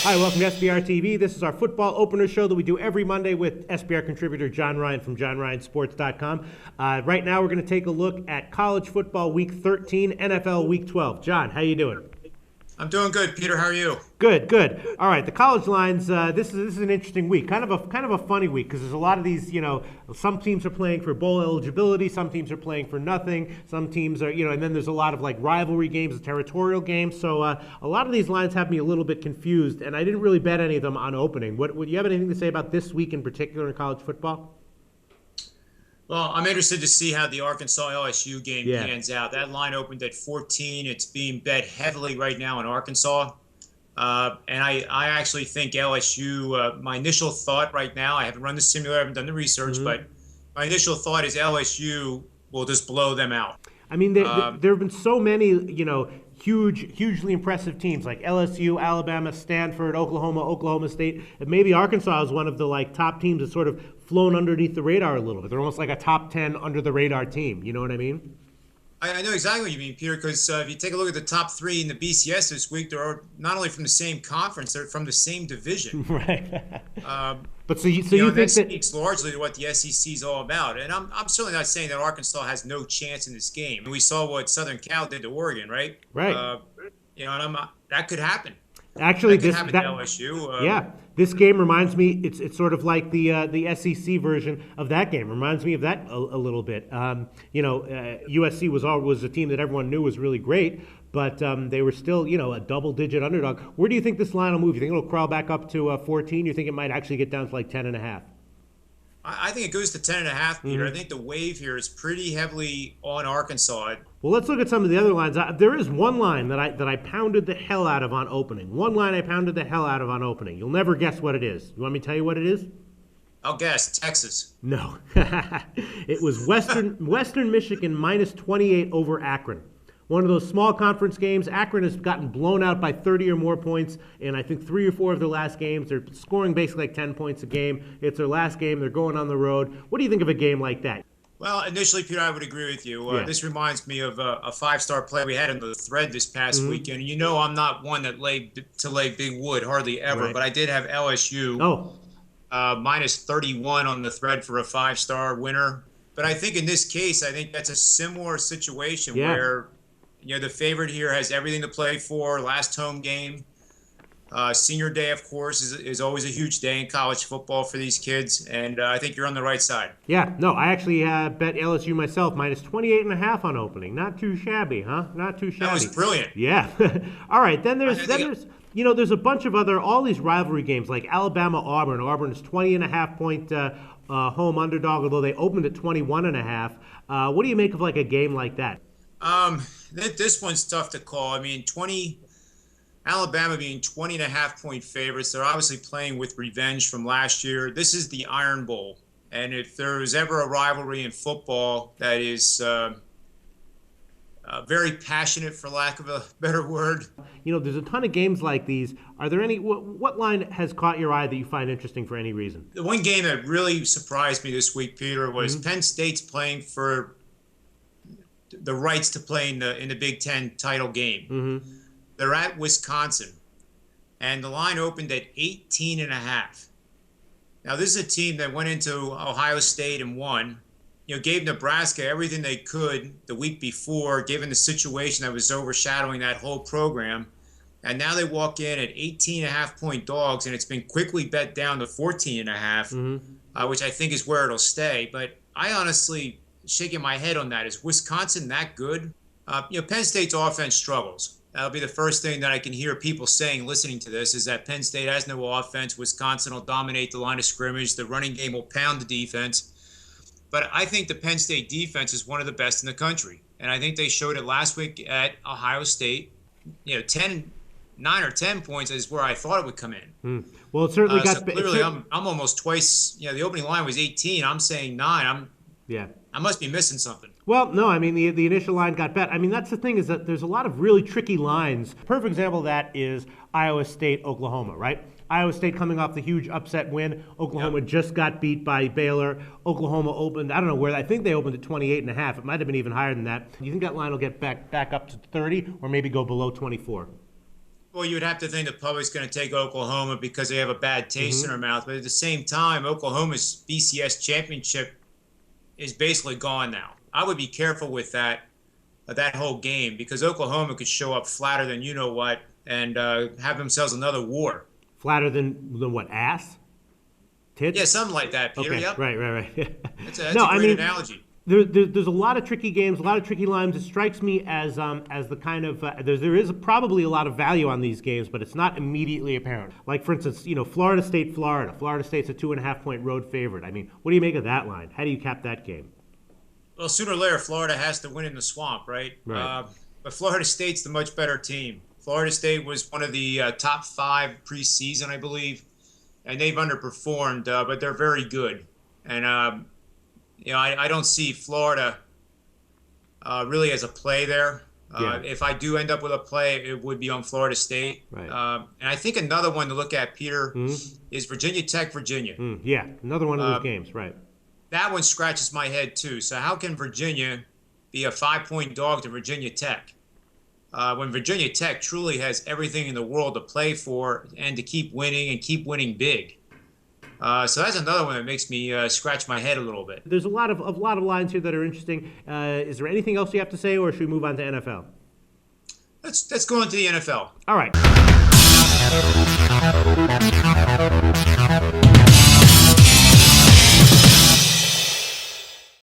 Hi, welcome to SBR TV. This is our football opener show that we do every Monday with SBR contributor John Ryan from johnryansports.com. Right now, we're going to take a look at college football week 13, NFL week 12. John, how you doing? I'm doing good, Peter. How are you? Good. All right, the college lines. This is an interesting week, kind of a funny week because there's a lot of these. Some teams are playing for bowl eligibility, some teams are playing for nothing, some teams are, and then there's a lot of like rivalry games, territorial games. So a lot of these lines have me a little bit confused, and I didn't really bet any of them on opening. Would you have anything to say about this week in particular in college football? Well, I'm interested to see how the Arkansas-LSU game pans out. That line opened at 14. It's being bet heavily right now in Arkansas. And I actually think LSU, my initial thought right now, I haven't run the simulator, I haven't done the research, but my initial thought is LSU will just blow them out. I mean, there have been so many, hugely impressive teams like LSU, Alabama, Stanford, Oklahoma State. And maybe Arkansas is one of the top teams that's sort of flown underneath the radar a little bit. They're almost like a top 10 under the radar team. You know what I mean? I know exactly what you mean, Peter, because if you take a look at the top three in the BCS this week, they're not only from the same conference, they're from the same division. Right. But so you think that speaks largely to what the SEC is all about. And I'm certainly not saying that Arkansas has no chance in this game. We saw what Southern Cal did to Oregon, right? Right. And that could happen. Actually, that could happen to LSU. This game reminds me. It's sort of like the SEC version of that game. Reminds me of that a little bit. USC was a team that everyone knew was really great, but they were still a double-digit underdog. Where do you think this line will move? You think it'll crawl back up to 14? You think it might actually get down to like 10.5? I think it goes to 10.5, Peter. I think the wave here is pretty heavily on Arkansas. Well, let's look at some of the other lines. There is one line that I pounded the hell out of on opening. One line I pounded the hell out of on opening. You'll never guess what it is. You want me to tell you what it is? I'll guess. Texas. No. It was Western Michigan minus 28 over Akron. One of those small conference games. Akron has gotten blown out by 30 or more points in, I think, 3 or 4 of their last games. They're scoring basically like 10 points a game. It's their last game. They're going on the road. What do you think of a game like that? Well, initially, Peter, I would agree with you. This reminds me of a five-star play we had in the thread this past weekend. I'm not one that lay big wood, hardly ever, right. But I did have LSU minus 31 on the thread for a five-star winner. But I think in this case, I think that's a similar situation where the favorite here has everything to play for. Last home game. Senior day, of course, is always a huge day in college football for these kids, and I think you're on the right side. Yeah, no, I actually bet LSU myself minus 28.5 on opening. Not too shabby, huh? Not too shabby. That was brilliant. Yeah. All right, then there's a bunch of all these rivalry games like Alabama-Auburn. Auburn is 20.5 point home underdog, although they opened at 21.5. What do you make of like a game like that? This one's tough to call. I mean, Alabama being 20.5 point favorites. They're obviously playing with revenge from last year. This is the Iron Bowl. And if there was ever a rivalry in football that is very passionate, for lack of a better word. There's a ton of games like these. Are there any, what line has caught your eye that you find interesting for any reason? The one game that really surprised me this week, Peter, was Penn State's playing for the rights to play in the Big Ten title game. They're at Wisconsin, and the line opened at 18.5. Now, this is a team that went into Ohio State and won. Gave Nebraska everything they could the week before, given the situation that was overshadowing that whole program. And now they walk in at 18.5 point dogs, and it's been quickly bet down to 14.5, which I think is where it'll stay. But I honestly, shaking my head on that, is Wisconsin that good? Penn State's offense struggles. That'll be the first thing that I can hear people saying listening to this, is that Penn State has no offense. Wisconsin will dominate the line of scrimmage. The running game will pound the defense. But I think the Penn State defense is one of the best in the country. And I think they showed it last week at Ohio State. 9 or 10 points is where I thought it would come in. Well, it certainly got... So clearly, I'm almost twice... the opening line was 18. I'm saying 9. I must be missing something. Well, no, I mean, the initial line got bet. I mean, that's the thing, is that there's a lot of really tricky lines. Perfect example of that is Iowa State, Oklahoma, right? Iowa State coming off the huge upset win. Oklahoma just got beat by Baylor. Oklahoma opened, I don't know where, I think they opened at 28.5. It might have been even higher than that. Do you think that line will get back up to 30 or maybe go below 24? Well, you would have to think the public's going to take Oklahoma because they have a bad taste in their mouth. But at the same time, Oklahoma's BCS championship is basically gone now. I would be careful with that whole game because Oklahoma could show up flatter than you know what and have themselves another war. Flatter than what, ass? Tits? Yeah, something like that, Peter. Okay. Yep. Right. That's a great analogy. There's a lot of tricky games, a lot of tricky lines. It strikes me as the kind of there is probably a lot of value on these games, but it's not immediately apparent. Like for instance, Florida State, Florida. Florida State's a 2.5-point road favorite. I mean, what do you make of that line? How do you cap that game? Well, sooner or later, Florida has to win in the swamp, right? Right. But Florida State's the much better team. Florida State was one of the top 5 preseason, I believe, and they've underperformed, but they're very good. And I don't see Florida really as a play there. If I do end up with a play, it would be on Florida State. Right. And I think another one to look at, Peter, is Virginia Tech, Virginia. Yeah, another one of those games, right. That one scratches my head, too. So how can Virginia be a 5-point dog to Virginia Tech when Virginia Tech truly has everything in the world to play for and to keep winning and keep winning big? So that's another one that makes me scratch my head a little bit. There's a lot of lines here that are interesting. Is there anything else you have to say, or should we move on to NFL? Let's go into the NFL. All right.